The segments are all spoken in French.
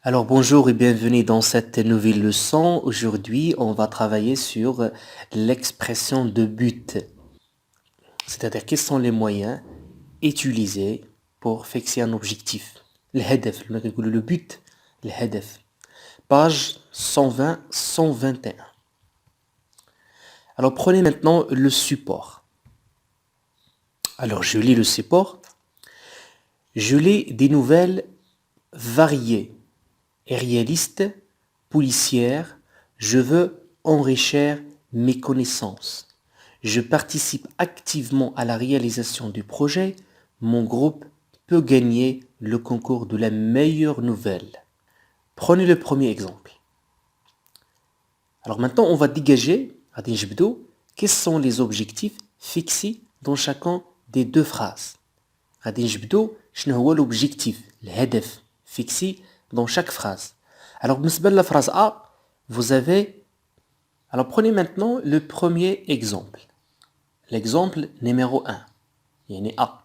Alors bonjour et bienvenue dans cette nouvelle leçon. Aujourd'hui, on va travailler sur l'expression de but. C'est-à-dire quels sont les moyens utilisés pour fixer un objectif. الهدف, le but, الهدف. Page 120-121. Alors prenez maintenant le support. Alors je lis le support. Je lis des nouvelles variées et réaliste, policière, je veux enrichir mes connaissances. Je participe activement à la réalisation du projet. Mon groupe peut gagner le concours de la meilleure nouvelle. Prenez le premier exemple. Alors maintenant, on va dégager, quels sont les objectifs fixés dans chacun des deux phrases. شنو هو l'objectif, الهدف fixé dans chaque phrase. Alors, بالنسبة la phrase A, vous avez... Alors, prenez maintenant le premier exemple. L'exemple numéro 1. يعني A.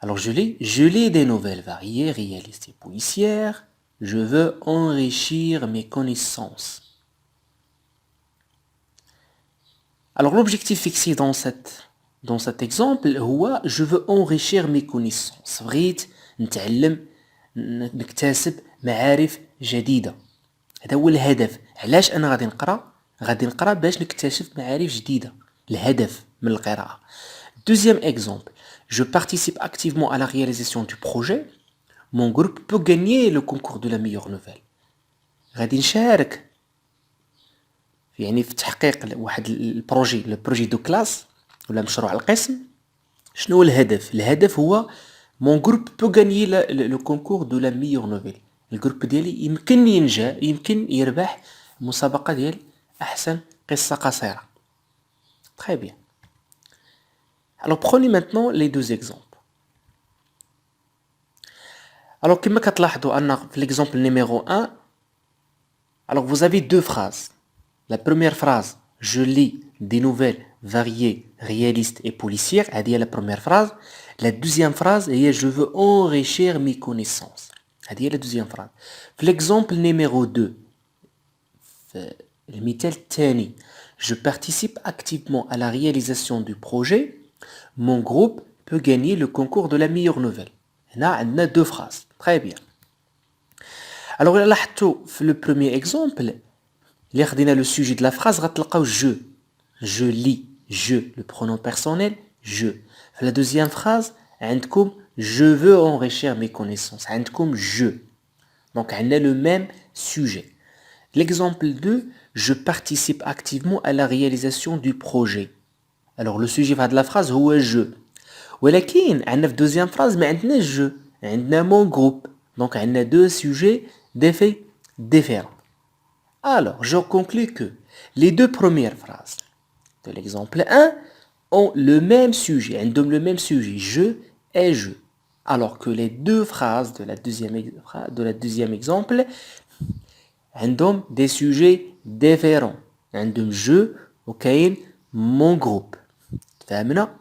Alors, je lis des nouvelles variées, réalistes et policières. Je veux enrichir mes connaissances. Alors, l'objectif fixé dans cet exemple, هو je veux enrichir mes connaissances. بغيت نتعلم نكتسب معارف جديدة. هذا هو الهدف. علاش انا غادي نقرا باش نكتشف معارف جديدة. الهدف من القراءة. Deuxième exemple. Je participe activement à la réalisation du projet. Mon groupe peut gagner le concours de la meilleure nouvelle. غادي نشارك يعني في تحقيق واحد البروجي دو كلاس ولا مشروع القسم. شنو هو الهدف؟ الهدف هو mon groupe peut gagner le concours de la meilleure nouvelle. الجروب ديالي يمكن يربح مسابقة ديال أحسن قصة قصيرة. Très bien. Alors prenez maintenant les deux exemples. Alors كما كتلاحظوا أن في l'exemple numéro 1, alors vous avez deux phrases. La première phrase, je lis des nouvelles variées, réalistes et policières. هذه هي la première phrase. La deuxième phrase هي je veux enrichir mes connaissances. هذه هي la deuxième phrase. في l'exemple numéro 2, في المثال الثاني, je participe activement à la réalisation du projet. Mon groupe peut gagner le concours de la meilleure nouvelle. هنا عندنا deux phrases. Très bien. Alors إلا لاحظتوا في le premier exemple, اللي خدينا le sujet de la phrase غتلقاو je lis, je, le pronom personnel, je. في la deuxième phrase عندكم je veux enrichir mes connaissances. عندكم je. Donc عندنا le même sujet. L'exemple 2, je participe activement à la réalisation du projet. Alors le sujet de la phrase هو je. ولكن عندنا في deuxième phrase ما عندناش je. عندنا mon groupe. Donc عندنا deux sujets d'effets différents. Alors, je conclus que les deux premières phrases de l'exemple 1 ont le même sujet, elles donnent le même sujet, je et je. Alors que les deux phrases de la deuxième exemple, elles donnent des sujets différents. Elles donnent je وكاين mon groupe. فهمنا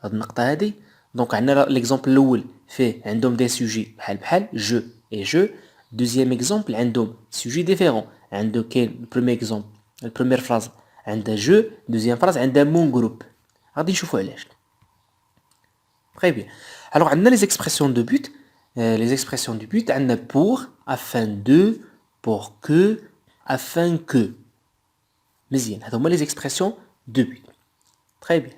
هاد النقطة هادي؟ Donc عندنا l'exemple الأول فيه عندهم des sujets بحال je et je. Deuxième exemple عندهم sujets différents. عنده كاين le premier exemple, la première phrase عندها je, deuxième phrase عندها mon groupe. غادي نشوفوا علاش. Très bien. Alors عندنا les expressions de but. Les expressions du but عندنا pour, afin de, pour que, afin que. مزيان. هذو هما les expressions de but. Très bien.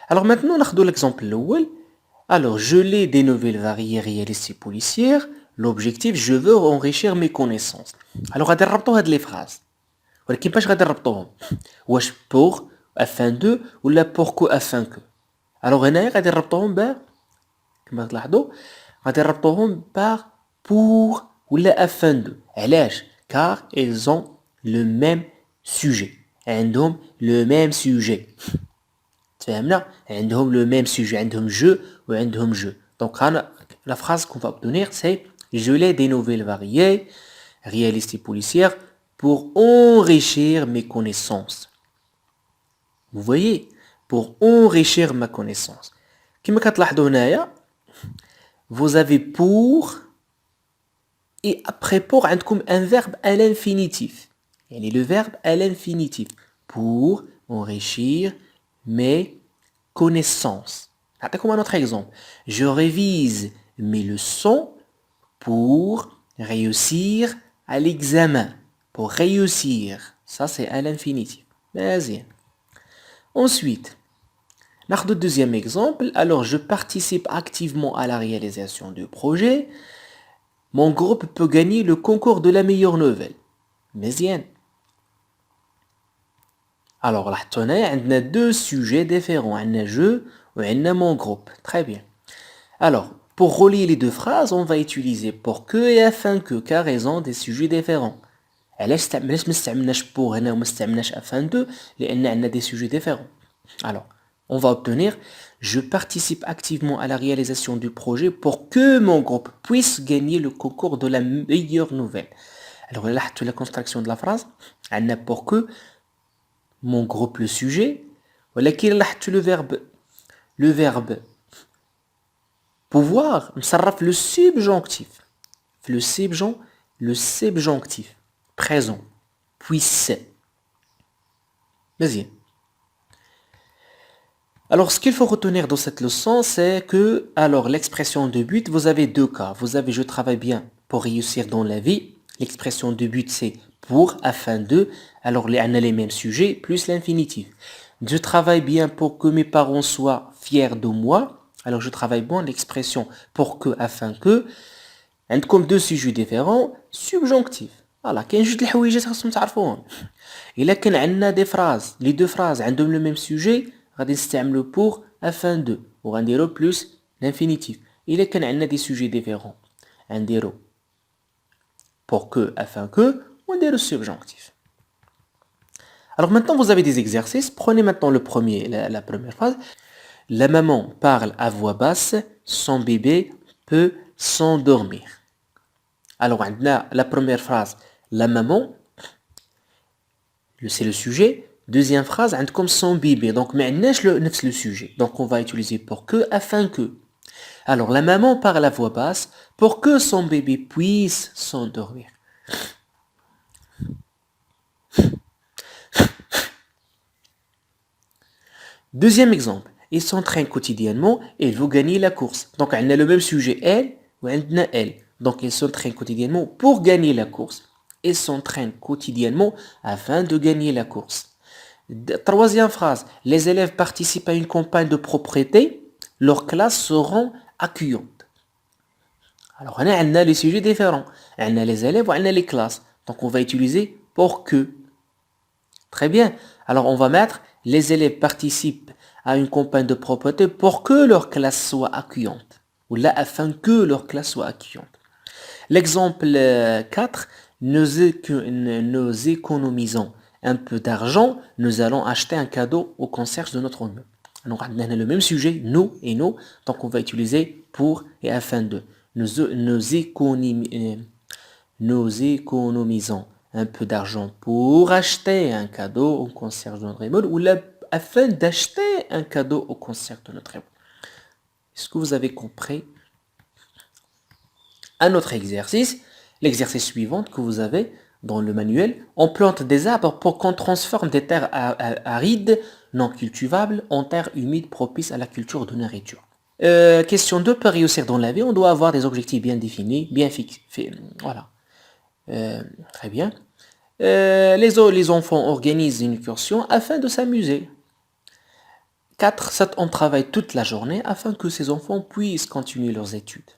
Alors maintenant ناخذوا l'exemple الأول. Alors je lis des nouvelles variées, réalistes et policières. L'objectif, je veux enrichir mes connaissances. Alors غادي نربطوا هاد لي phrases. ولكن باش غادي نربطوهم؟ واش pour, afin de ولا pour que, afin que. Alors هنايا غادي نربطوهم كما تلاحظوا غادي نربطوهم par pour ولا afin de. علاش؟ car ils ont le même sujet. عندهم le même sujet. تفهمنا؟ عندهم le même sujet. عندهم je وعندهم je. Donc la phrase qu'on va obtenir c'est je lis des nouvelles variées, réalistes et policières pour enrichir mes connaissances. Vous voyez? Pour enrichir ma connaissance. كما كتلاحظوا هنايا vous avez pour Et après pour, عندكم un verbe à l'infinitif. Et le verbe à l'infinitif. Pour enrichir mes connaissances. نعطيكم un autre exemple. Je révise mes leçons pour réussir à l'examen. Pour réussir. Ça, c'est à l'infinitif. Vas-y. Ensuite, le deuxième exemple. Alors, je participe activement à la réalisation du projet. Mon groupe peut gagner le concours de la meilleure nouvelle. مزيان. Alors, là, on a deux sujets différents. On a je ou on a mon groupe. Très bien. Alors, pour relier les deux phrases, on va utiliser pour que et afin que, car raison des sujets différents. علاش ما استعملناش pour هنا وما استعملناش afin de لأن عندنا des sujets différents. Alors, on va obtenir je participe activement à la réalisation du projet pour que mon groupe puisse gagner le concours de la meilleure nouvelle. Alors, là, la construction de la phrase, on a pour que mon groupe le sujet, ولكن لاحظت le verbe pouvoir مصرف le subjonctif. Le subjonctif présent puisse. Vas-y. Alors, ce qu'il faut retenir dans cette leçon, c'est que, alors, l'expression de but, vous avez deux cas. Vous avez je travaille bien pour réussir dans la vie. L'expression de but, c'est pour, afin de. Alors, on a les mêmes sujets, plus l'infinitif. Je travaille bien pour que mes parents soient fiers de moi. Alors, je travaille bien, l'expression pour que, afin que. عندكم deux sujets différents, subjonctif. Voilà, كاين جوج الحوايجات خاصكم تعرفوهم. إلا كان عندنا des phrases, les deux phrases عندهم le même sujet, غادي نستعملو pour afin de وغنديرو plus l'infinitif. إلا كان عندنا des sujets différents, غنديرو pour que afin que ونديرو subjonctif. Alors maintenant vous avez des exercices. Prenez maintenant le premier, la première phrase. La maman parle à voix basse, son bébé peut s'endormir. Alors, on a la première phrase, la maman, c'est le sujet. Deuxième phrase, on a comme son bébé. Donc, mais on a le sujet. Donc, on va utiliser pour que, afin que. Alors, la maman parle à voix basse pour que son bébé puisse s'endormir. Deuxième exemple, ils s'entraînent quotidiennement et ils vont gagner la course. Donc, on a le même sujet, elle, ou on a elle. Donc, ils s'entraînent quotidiennement pour gagner la course. Ils s'entraînent quotidiennement afin de gagner la course. Troisième phrase. Les élèves participent à une campagne de propriété. Leurs classes seront accueillantes. Alors, on a les sujets différents. On a les élèves ou on a les classes. Donc, on va utiliser pour que. Très bien. Alors, on va mettre les élèves participent à une campagne de propreté pour que leur classe soit accueillante. Ou là, afin que leur classe soit accueillante. L'exemple 4, nous économisons un peu d'argent, nous allons acheter un cadeau au concierge de notre immeuble. Donc, on a le même sujet, nous et nous, donc on va utiliser pour et afin de. Nous économisons un peu d'argent pour acheter un cadeau au concierge de notre immeuble ou là, afin d'acheter un cadeau au concierge de notre immeuble. Est-ce que vous avez compris? Un autre exercice, l'exercice suivant que vous avez dans le manuel, on plante des arbres pour qu'on transforme des terres arides, non cultivables, en terres humides propices à la culture de nourriture. Question 2, pour réussir dans la vie, on doit avoir des objectifs bien définis, bien fixés. Voilà. Très bien. Les enfants organisent une excursion afin de s'amuser. 4, on travaille toute la journée afin que ces enfants puissent continuer leurs études.